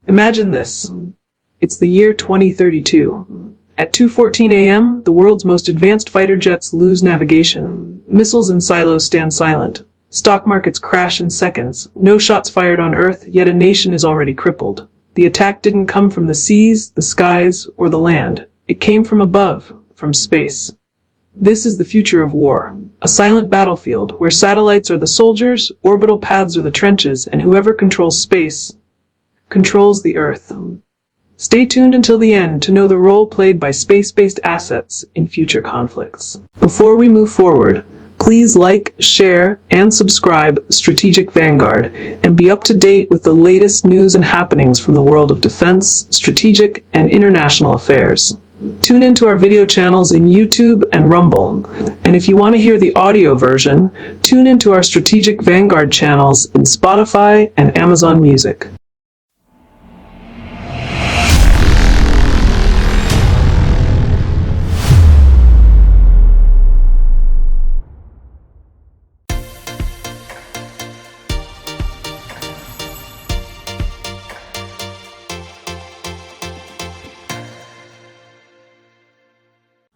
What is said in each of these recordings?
Imagine this. It's the year 2032. At 2:14 a.m., the world's most advanced fighter jets lose navigation. Missiles and silos stand silent. Stock markets crash in seconds. No shots fired on Earth, yet a nation is already crippled. The attack didn't come from the seas, the skies, or the land. It came from above, from space. This is the future of war. A silent battlefield where satellites are the soldiers, orbital paths are the trenches, and whoever controls space controls the Earth. Stay tuned until the end to know the role played by space-based assets in future conflicts. Before we move forward, please like, share, and subscribe Strategic Vanguard and be up to date with the latest news and happenings from the world of defense, strategic, and international affairs. Tune into our video channels in YouTube and Rumble. And if you want to hear the audio version, tune into our Strategic Vanguard channels in Spotify and Amazon Music.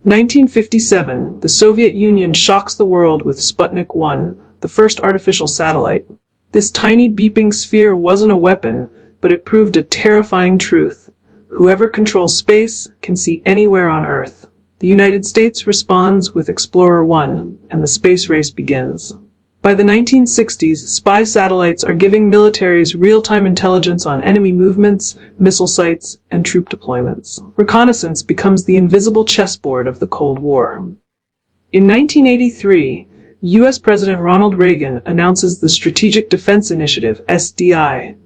In 1957, the Soviet Union shocks the world with Sputnik 1, the first artificial satellite. This tiny beeping sphere wasn't a weapon, but it proved a terrifying truth. Whoever controls space can see anywhere on Earth. The United States responds with Explorer 1, and the space race begins. By the 1960s, spy satellites are giving militaries real-time intelligence on enemy movements, missile sites, and troop deployments. Reconnaissance becomes the invisible chessboard of the Cold War. In 1983, U.S. President Ronald Reagan announces the Strategic Defense Initiative, SDI,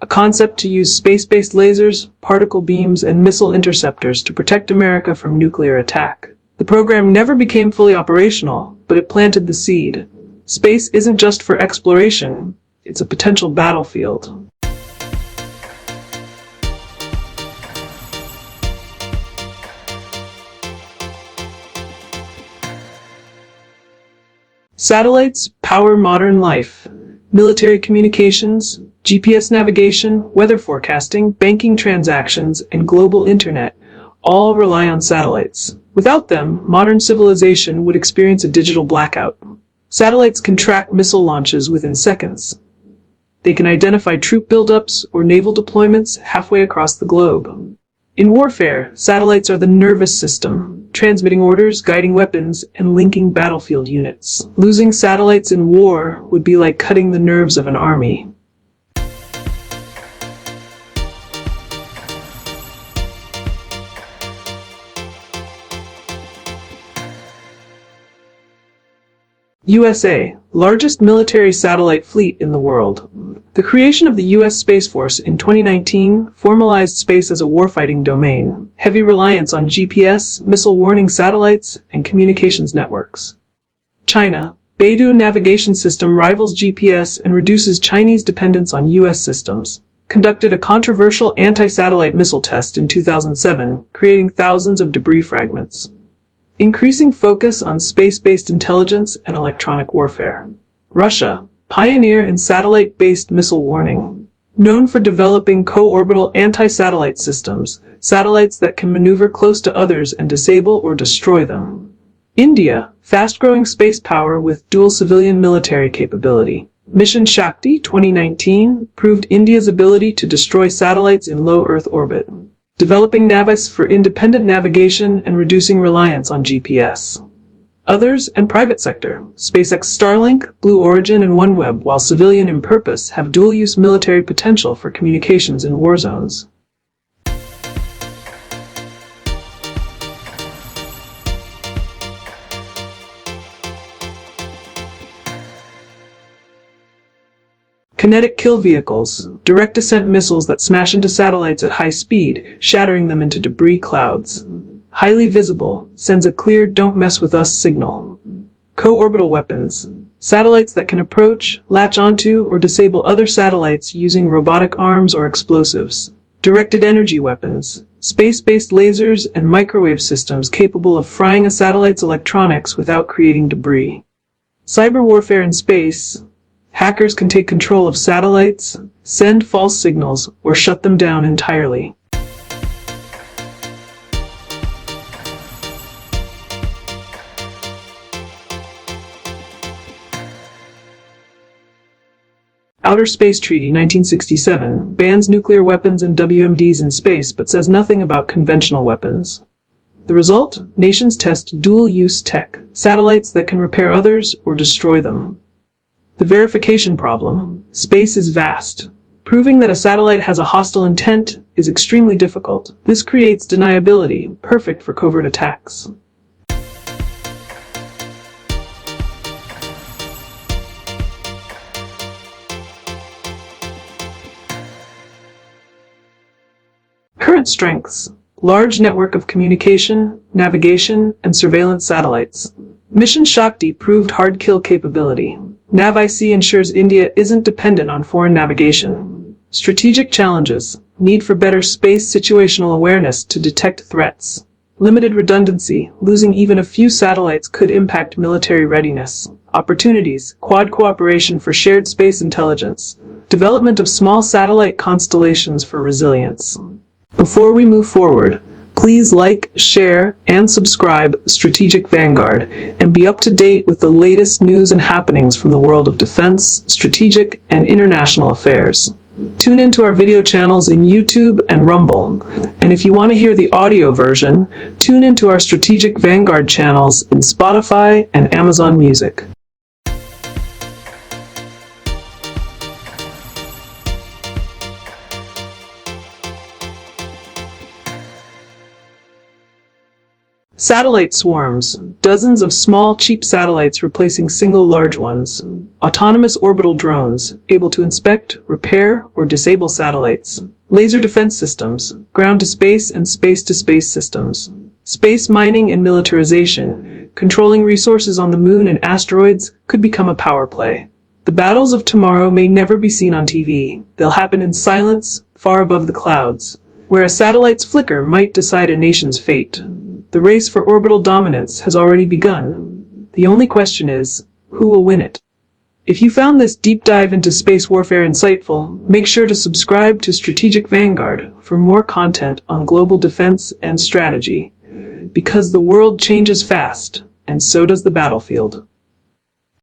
a concept to use space-based lasers, particle beams, and missile interceptors to protect America from nuclear attack. The program never became fully operational, but it planted the seed. Space isn't just for exploration, it's a potential battlefield. Satellites power modern life. Military communications, GPS navigation, weather forecasting, banking transactions, and global internet all rely on satellites. Without them, modern civilization would experience a digital blackout. Satellites can track missile launches within seconds. They can identify troop buildups or naval deployments halfway across the globe. In warfare, satellites are the nervous system, transmitting orders, guiding weapons, and linking battlefield units. Losing satellites in war would be like cutting the nerves of an army. USA, largest military satellite fleet in the world. The creation of the U.S. Space Force in 2019 formalized space as a warfighting domain, heavy reliance on GPS, missile warning satellites, and communications networks. China, Beidou navigation system rivals GPS and reduces Chinese dependence on U.S. systems. Conducted a controversial anti-satellite missile test in 2007, creating thousands of debris fragments. Increasing focus on space-based intelligence and electronic warfare. Russia, pioneer in satellite-based missile warning. Known for developing co-orbital anti-satellite systems, satellites that can maneuver close to others and disable or destroy them. India, fast-growing space power with dual civilian-military capability. Mission Shakti 2019 proved India's ability to destroy satellites in low Earth orbit. Developing navis for independent navigation and reducing reliance on GPS. Others and private sector, SpaceX Starlink, Blue Origin, and OneWeb, while civilian in purpose, have dual-use military potential for communications in war zones. Kinetic kill vehicles, direct descent missiles that smash into satellites at high speed, shattering them into debris clouds. Highly visible, sends a clear "don't mess with us" signal. Co-orbital weapons, satellites that can approach, latch onto, or disable other satellites using robotic arms or explosives. Directed energy weapons, space-based lasers and microwave systems capable of frying a satellite's electronics without creating debris. Cyber warfare in space, Hackers can take control of satellites, send false signals, or shut them down entirely. Outer Space Treaty 1967 bans nuclear weapons and WMDs in space but says nothing about conventional weapons. The result? Nations test dual-use tech, satellites that can repair others or destroy them. The verification problem. Space is vast. Proving that a satellite has a hostile intent is extremely difficult. This creates deniability, perfect for covert attacks. Current strengths. Large network of communication, navigation, and surveillance satellites. Mission Shakti proved hard kill capability. NavIC ensures India isn't dependent on foreign navigation. Strategic challenges. Need for better space situational awareness to detect threats. Limited redundancy. Losing even a few satellites could impact military readiness. Opportunities. Quad cooperation for shared space intelligence. Development of small satellite constellations for resilience. Before we move forward, please like, share, and subscribe Strategic Vanguard and be up to date with the latest news and happenings from the world of defense, strategic, and international affairs. Tune into our video channels in YouTube and Rumble. And if you want to hear the audio version, tune into our Strategic Vanguard channels in Spotify and Amazon Music. Satellite swarms. Dozens of small, cheap satellites replacing single large ones. Autonomous orbital drones, able to inspect, repair, or disable satellites. Laser defense systems, ground-to-space and space-to-space systems. Space mining and militarization, controlling resources on the moon and asteroids, could become a power play. The battles of tomorrow may never be seen on TV. They'll happen in silence, far above the clouds, where a satellite's flicker might decide a nation's fate. The race for orbital dominance has already begun. The only question is, who will win it? If you found this deep dive into space warfare insightful, make sure to subscribe to Strategic Vanguard for more content on global defense and strategy. Because the world changes fast, and so does the battlefield.